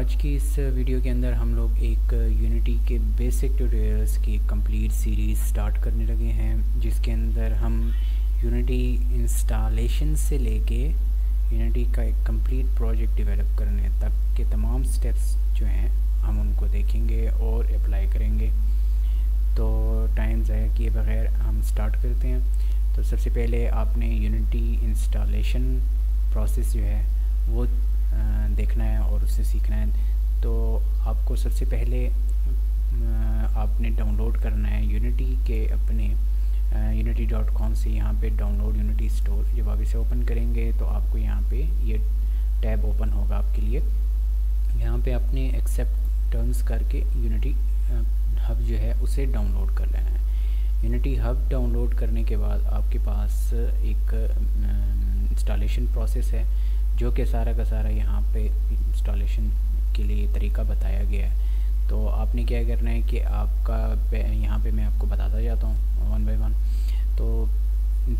आज की इस वीडियो के अंदर हम लोग एक यूनिटी के बेसिक ट्यूटोरियल्स की कंप्लीट सीरीज़ स्टार्ट करने लगे हैं, जिसके अंदर हम यूनिटी इंस्टॉलेशन से लेके यूनिटी का एक कंप्लीट प्रोजेक्ट डेवलप करने तक के तमाम स्टेप्स जो हैं हम उनको देखेंगे और अप्लाई करेंगे। तो टाइम ज़ाया किए बगैर हम स्टार्ट करते हैं। तो सबसे पहले आपने यूनिटी इंस्टॉलेशन प्रोसेस जो है वो देखना है और उससे सीखना है। तो आपको सबसे पहले आपने डाउनलोड करना है यूनिटी के अपने unity.com से। यहाँ पे डाउनलोड यूनिटी स्टोर जब आप इसे ओपन करेंगे तो आपको यहाँ पे ये टैब ओपन होगा आपके लिए। यहाँ पे आपने एक्सेप्ट टर्म्स करके यूनिटी हब जो है उसे डाउनलोड कर लेना है। यूनिटी हब डाउनलोड करने के बाद आपके पास एक इंस्टॉलेशन प्रोसेस है जो कि सारा का सारा यहाँ पे इंस्टॉलेशन के लिए तरीका बताया गया है। तो आपने क्या करना है कि आपका यहाँ पे मैं आपको बताता जाता हूँ वन बाय वन। तो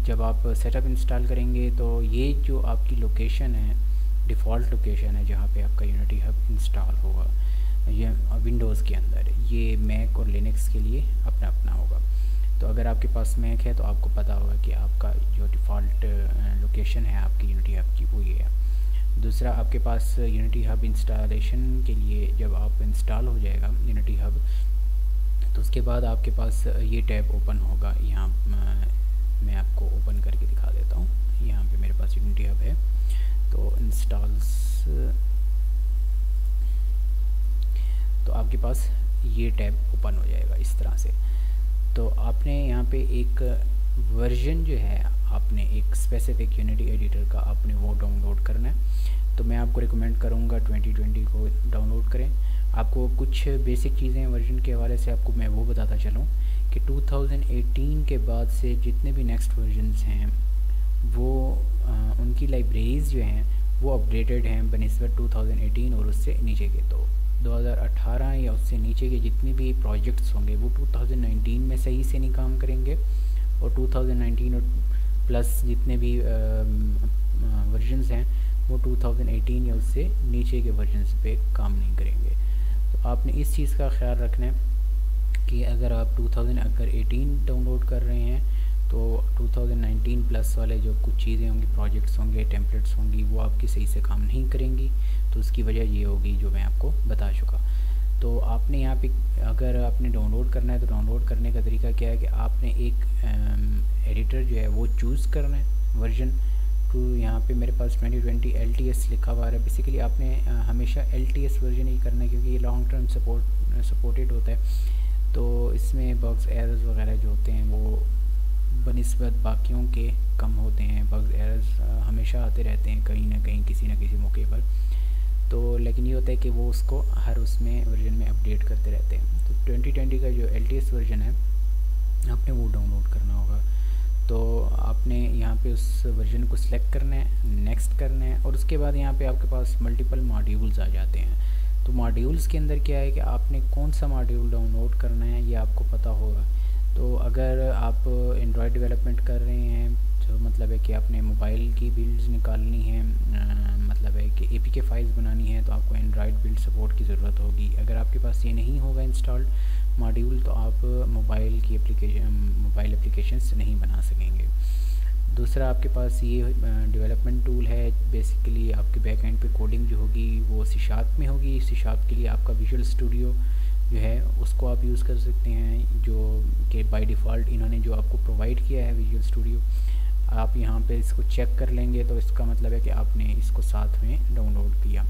जब आप सेटअप इंस्टॉल करेंगे तो ये जो आपकी लोकेशन है डिफ़ॉल्ट लोकेशन है जहाँ पे आपका यूनिटी हब इंस्टॉल होगा, ये विंडोज़ के अंदर। ये मैक और लिनक्स के लिए अपना अपना होगा। तो अगर आपके पास मैक है तो आपको पता होगा कि आपका जो डिफ़ॉल्ट लोकेशन है आपकी यूनिटी हब की वो ये है। दूसरा, आपके पास यूनिटी हब इंस्टॉलेशन के लिए जब आप इंस्टॉल हो जाएगा यूनिटी हब तो उसके बाद आपके पास ये टैब ओपन होगा। यहाँ मैं आपको ओपन करके दिखा देता हूँ। यहाँ पे मेरे पास यूनिटी हब है तो इंस्टॉल्स, तो आपके पास ये टैब ओपन हो जाएगा इस तरह से। तो आपने यहाँ पे एक वर्जन जो है आपने एक स्पेसिफिक यूनिटी एडिटर का आपने वो डाउनलोड करना है। तो मैं आपको रिकमेंड करूँगा 2020 को डाउनलोड करें। आपको कुछ बेसिक चीज़ें वर्जन के हवाले से आपको मैं वो बताता चलूँ कि 2018 के बाद से जितने भी नेक्स्ट वर्जन्स हैं वो उनकी लाइब्रेरीज़ जो हैं वो अपडेटेड हैं बनिस्बत 2018 और उससे नीचे के। तो 2018 या उससे नीचे के जितने भी प्रोजेक्ट्स होंगे वो 2019 में सही से नहीं काम करेंगे और 2019 और प्लस जितने भी वर्जन्स हैं वो 2018 या उससे नीचे के वर्जन्स पे काम नहीं करेंगे। तो आपने इस चीज़ का ख्याल रखना है कि अगर आप 2018 डाउनलोड कर रहे हैं तो 2019 प्लस वाले जो कुछ चीज़ें होंगी, प्रोजेक्ट्स होंगे, टेम्पलेट्स होंगी, वो आपकी सही से काम नहीं करेंगी। तो उसकी वजह ये होगी जो मैं आपको बता चुका। तो आपने यहाँ पे अगर आपने डाउनलोड करना है तो डाउनलोड करने का तरीका क्या है कि आपने एक एडिटर जो है वो चूज़ करना है। वर्जन 2 यहाँ पे मेरे पास 2020 LTS लिखा हुआ है। बेसिकली आपने हमेशा LTS वर्जन ही करना है क्योंकि ये लॉन्ग टर्म सपोर्टेड होता है। तो इसमें बग्स एरर्स वगैरह जो होते हैं वो बनिस्बत बाकियों के कम होते हैं। बग्स एरर्स हमेशा आते रहते हैं कहीं ना कहीं किसी न किसी मौके पर। तो लेकिन ये होता है कि वो उसको हर उसमें वर्जन में अपडेट करते रहते हैं। तो 2020 का जो LTS वर्जन है आपने वो डाउनलोड करना होगा। तो आपने यहाँ पे उस वर्जन को सिलेक्ट करना है, नेक्स्ट करना है और उसके बाद यहाँ पे आपके पास मल्टीपल मॉड्यूल्स आ जाते हैं। तो मॉड्यूल्स के अंदर क्या है कि आपने कौन सा मॉड्यूल डाउनलोड करना है ये आपको पता होगा। तो अगर आप एंड्रॉयड डेवलपमेंट कर रहे हैं तो मतलब है कि आपने मोबाइल की बिल्ड्स निकालनी है, मतलब है कि APK फाइल्स बनानी है तो आपको एंड्रॉयड बिल्ड सपोर्ट की ज़रूरत होगी। अगर आपके पास ये नहीं होगा इंस्टॉल्ड मॉड्यूल तो आप मोबाइल एप्लीकेशंस नहीं बना सकेंगे। दूसरा, आपके पास ये डेवलपमेंट टूल है। बेसिकली आपके बैक एंड पे कोडिंग जो होगी वो C# में होगी। C# के लिए आपका विजुअल स्टूडियो जो है उसको आप यूज़ कर सकते हैं, जो कि बाय डिफ़ॉल्ट इन्होंने जो आपको प्रोवाइड किया है विजुअल स्टूडियो। आप यहाँ पे इसको चेक कर लेंगे तो इसका मतलब है कि आपने इसको साथ में डाउनलोड किया।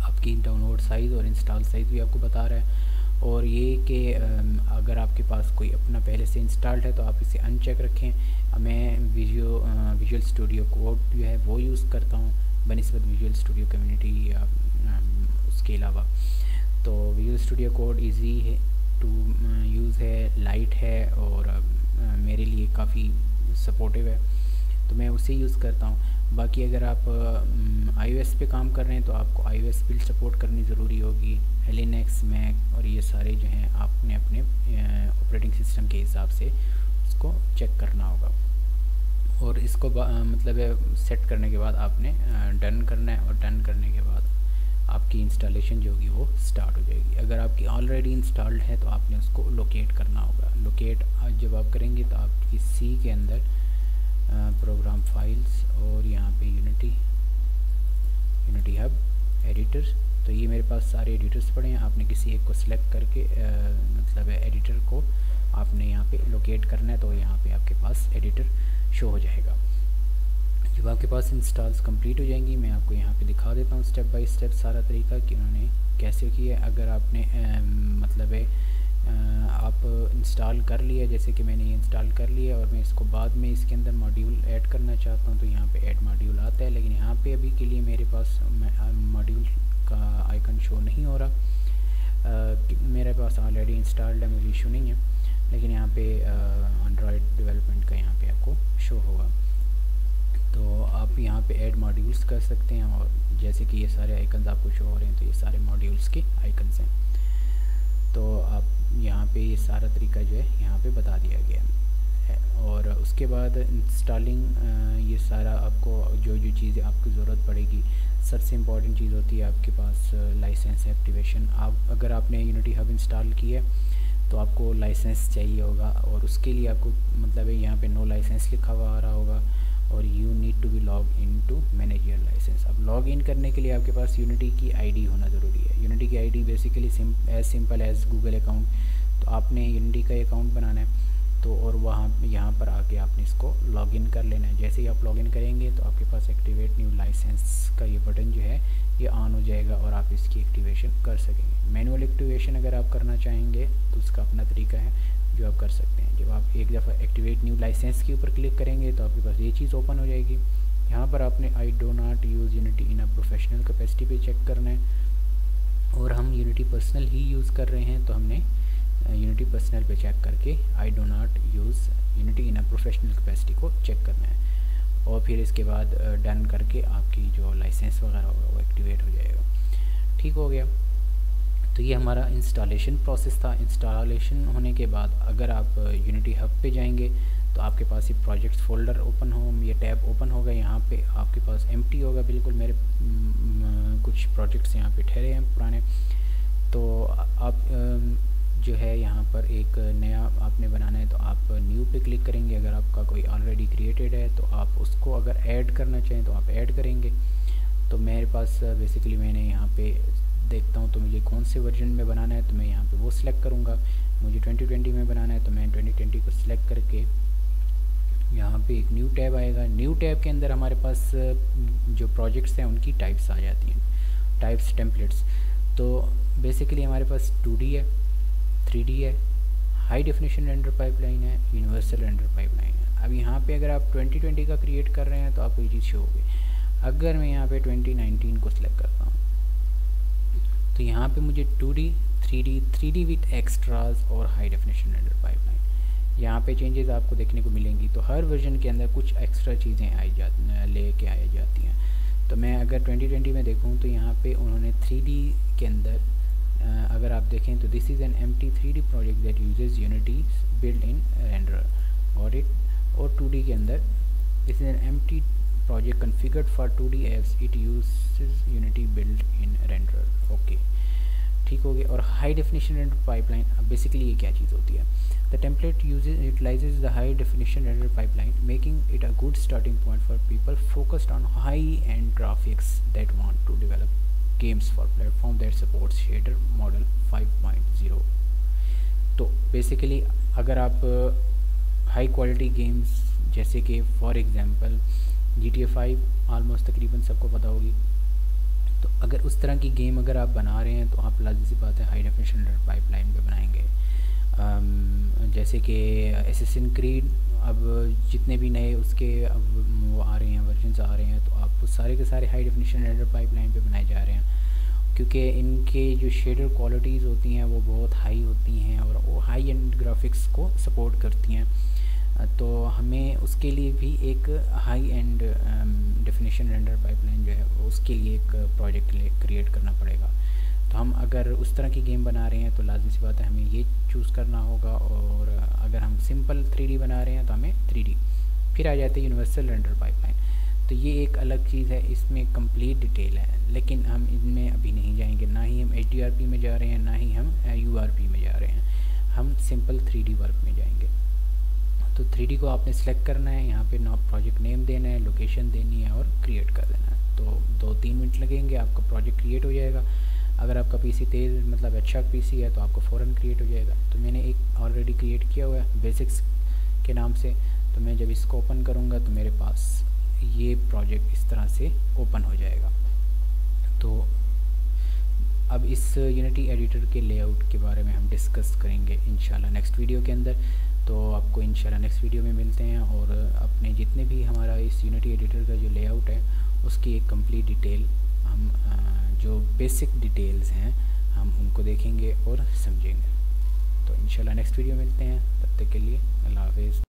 आपकी डाउनलोड साइज़ और इंस्टॉल साइज़ भी आपको बता रहा है। और ये कि अगर आपके पास कोई अपना पहले से इंस्टॉल्ड है तो आप इसे अनचेक रखें। मैं विजुअल स्टूडियो कोड जो है वो यूज़ करता हूँ बनिस्बत विजुअल स्टूडियो कम्युनिटी या उसके अलावा। तो विजुअल स्टूडियो कोड इजी है टू यूज़ है, लाइट है और मेरे लिए काफ़ी सपोर्टिव है तो मैं उसे यूज़ करता हूँ। बाकी अगर आप iOS पे काम कर रहे हैं तो आपको iOS बिल्ड सपोर्ट करनी ज़रूरी होगी। लिनक्स, मैक और ये सारे जो हैं आपने अपने ऑपरेटिंग सिस्टम के हिसाब से उसको चेक करना होगा। और इसको मतलब सेट करने के बाद आपने डन करना है और डन करने के बाद आपकी इंस्टॉलेशन जो होगी वो स्टार्ट हो जाएगी। अगर आपकी ऑलरेडी इंस्टॉल्ड है तो आपने उसको लोकेट करना होगा। लोकेट जब आप करेंगे तो आपकी सी के अंदर प्रोग्राम फाइल्स और यहाँ पे यूनिटी हब एडिटर, तो ये मेरे पास सारे एडिटर्स पड़े हैं। आपने किसी एक को सिलेक्ट करके मतलब एडिटर को आपने यहाँ पे लोकेट करना है, तो यहाँ पे आपके पास एडिटर शो हो जाएगा। जब आपके पास इंस्टॉल्स कंप्लीट हो जाएंगी, मैं आपको यहाँ पे दिखा देता हूँ स्टेप बाय स्टेप सारा तरीका कि उन्होंने कैसे किया। अगर आपने मतलब है आप इंस्टॉल कर लिया, जैसे कि मैंने ये इंस्टॉल कर लिया और मैं इसको बाद में इसके अंदर मॉड्यूल ऐड करना चाहता हूँ, तो यहाँ पे ऐड मॉड्यूल आता है। लेकिन यहाँ पे अभी के लिए मेरे पास मॉड्यूल का आइकन शो नहीं हो रहा, मेरे पास ऑलरेडी इंस्टॉल्ड है, मुझे इशू नहीं है। लेकिन यहाँ पे एंड्रॉयड डेवलपमेंट का यहाँ पे आपको शो होगा, तो आप यहाँ पे ऐड मॉड्यूल्स कर सकते हैं। और जैसे कि ये सारे आइकन्स आपको शो हो रहे हैं, तो ये सारे मॉड्यूल्स के आइकन्स हैं। तो आप यहाँ पे ये सारा तरीका जो है यहाँ पे बता दिया गया है। और उसके बाद इंस्टॉलिंग ये सारा आपको जो चीज़ें आपकी ज़रूरत पड़ेगी, सबसे इम्पॉर्टेंट चीज़ होती है आपके पास लाइसेंस एक्टिवेशन। अगर आपने यूनिटी हब इंस्टॉल किया तो आपको लाइसेंस चाहिए होगा, और उसके लिए आपको मतलब यहाँ पे नो लाइसेंस लिखा हुआ आ रहा होगा, और you need to be log in to manage your licence. अब लॉग इन करने के लिए आपके पास यूनिटी की आईडी होना ज़रूरी है। यूनिटी की ID basically as simple as Google account. तो आपने यूनिटी का अकाउंट बनाना है, तो और यहाँ पर आके आपने इसको लॉग इन कर लेना है। जैसे ही आप लॉग इन करेंगे तो आपके पास एक्टिवेट न्यू लाइसेंस का ये बटन जो है ये ऑन हो जाएगा, और आप इसकी एक्टिवेशन कर सकेंगे। मैनुअल एक्टिवेशन अगर आप करना चाहेंगे तो उसका अपना तरीका है जो आप कर सकते हैं। जब आप एक दफ़ा एक्टिवेट न्यू लाइसेंस के ऊपर क्लिक करेंगे तो आपके पास ये चीज़ ओपन हो जाएगी। यहाँ पर आपने I do not use unity in a professional capacity पे चेक करना है, और हम यूनिटी पर्सनल ही यूज़ कर रहे हैं, तो हमने यूनिटी पर्सनल पे चेक करके I do not use unity in a professional capacity को चेक करना है। और फिर इसके बाद डन करके आपकी जो लाइसेंस वगैरह होगा वो एक्टिवेट हो जाएगा। ठीक हो गया। तो ये हमारा इंस्टॉलेशन प्रोसेस था। इंस्टॉलेशन होने के बाद अगर आप यूनिटी हब पे जाएंगे तो आपके पास ये प्रोजेक्ट्स फोल्डर ओपन हो, ये टैब ओपन होगा। यहाँ पे आपके पास एम्प्टी होगा बिल्कुल। मेरे कुछ प्रोजेक्ट्स यहाँ पे ठहरे हैं पुराने, तो आप जो है यहाँ पर एक नया आपने बनाना है तो आप न्यू पे क्लिक करेंगे। अगर आपका कोई ऑलरेडी क्रिएटेड है तो आप उसको अगर ऐड करना चाहें तो आप ऐड करेंगे। तो मेरे पास बेसिकली मैंने यहाँ पे देखता हूँ तो मुझे कौन से वर्जन में बनाना है, तो मैं यहाँ पे वो सिलेक्ट करूँगा। मुझे 2020 में बनाना है तो मैं 2020 को सिलेक्ट करके यहाँ पे एक न्यू टैब आएगा। न्यू टैब के अंदर हमारे पास जो प्रोजेक्ट्स हैं उनकी टाइप्स आ जाती हैं, टाइप्स टेम्पलेट्स। तो बेसिकली हमारे पास 2D है, 3D है, हाई डेफिनेशन रेंडर पाइपलाइन है, यूनिवर्सल रेंडर पाइपलाइन है। अब यहाँ पे अगर आप 2020 का क्रिएट कर रहे हैं तो आपको ये चीज़ शो होगी। अगर मैं यहाँ पे 2019 को सिलेक्ट करता हूँ तो यहाँ पे मुझे 2D, 3D विथ एक्स्ट्राज और हाई डेफिनेशन रेंडर पाइपलाइन, यहाँ पे चेंजेस आपको देखने को मिलेंगी। तो हर वर्जन के अंदर कुछ एक्स्ट्रा चीज़ें लेके आई जाती हैं। तो मैं अगर 2020 में देखूँ तो यहाँ पे उन्होंने 3D के अंदर अगर आप देखें तो this is an empty 3D project that uses unity build in render और इट। और 2D के अंदर this is an empty project configured for 2D as it uses Unity built in renderer। Okay, ठीक हो गया। और हाई डेफिनेशन रेंडर पाइपलाइन, अब basically ये क्या चीज़ होती है? The template utilizes the high definition render pipeline, making it a good starting point for people focused on high-end graphics that want to develop games for platform that supports shader model 5.0। तो basically अगर आप high quality games जैसे कि for example GTA 5 almost तकरीबन सबको पता होगी, तो अगर उस तरह की गेम अगर आप बना रहे हैं तो आप लाज़मी सी बात है हाई डेफिनेशन रेंडर पाइपलाइन पे बनाएंगे। जैसे कि एसेसिन क्रीड, अब जितने भी नए उसके अब वो आ रहे हैं, वर्जन्स आ रहे हैं, तो आप सारे के सारे हाई डेफिनेशन रेंडर पाइपलाइन पे बनाए जा रहे हैं, क्योंकि इनके जो शेडर क्वालिटीज़ होती हैं वो बहुत हाई होती हैं और वो हाई एंड ग्राफिक्स को सपोर्ट करती हैं। तो हमें उसके लिए भी एक high and definition render pipeline जो है उसके लिए एक प्रोजेक्ट क्रिएट करना पड़ेगा। तो हम अगर उस तरह की गेम बना रहे हैं तो लाज़मी सी बात है हमें ये चूज़ करना होगा। और अगर हम सिंपल 3D बना रहे हैं तो हमें 3D। फिर आ जाते हैं यूनिवर्सल रेंडर पाइपलाइन। तो ये एक अलग चीज़ है, इसमें कंप्लीट डिटेल है, लेकिन हम इनमें अभी नहीं जाएंगे। ना ही हम HDRP में जा रहे हैं, ना ही हम URP में जा रहे हैं, हम सिंपल 3D वर्क में जाएंगे। तो 3D को आपने सेलेक्ट करना है, यहाँ पे प्रोजेक्ट नेम देना है, लोकेशन देनी है और क्रिएट कर देना है। तो 2-3 मिनट लगेंगे, आपका प्रोजेक्ट क्रिएट हो जाएगा। अगर आपका पीसी तेज़ मतलब अच्छा पीसी है तो आपको फ़ौरन क्रिएट हो जाएगा। तो मैंने एक ऑलरेडी क्रिएट किया हुआ है बेसिक्स के नाम से। तो मैं जब इसको ओपन करूँगा तो मेरे पास ये प्रोजेक्ट इस तरह से ओपन हो जाएगा। तो अब इस यूनिटी एडिटर के लेआउट के बारे में हम डिस्कस करेंगे इंशाल्लाह नेक्स्ट वीडियो के अंदर। तो आपको इंशाल्लाह नेक्स्ट वीडियो में मिलते हैं, और अपने जितने भी हमारा इस यूनिटी एडिटर का जो लेआउट है उसकी एक कंप्लीट डिटेल हम जो बेसिक डिटेल्स हैं हम उनको देखेंगे और समझेंगे। तो इंशाल्लाह नेक्स्ट वीडियो मिलते हैं, तब तक के लिए अल्लाह हाफ़िज़।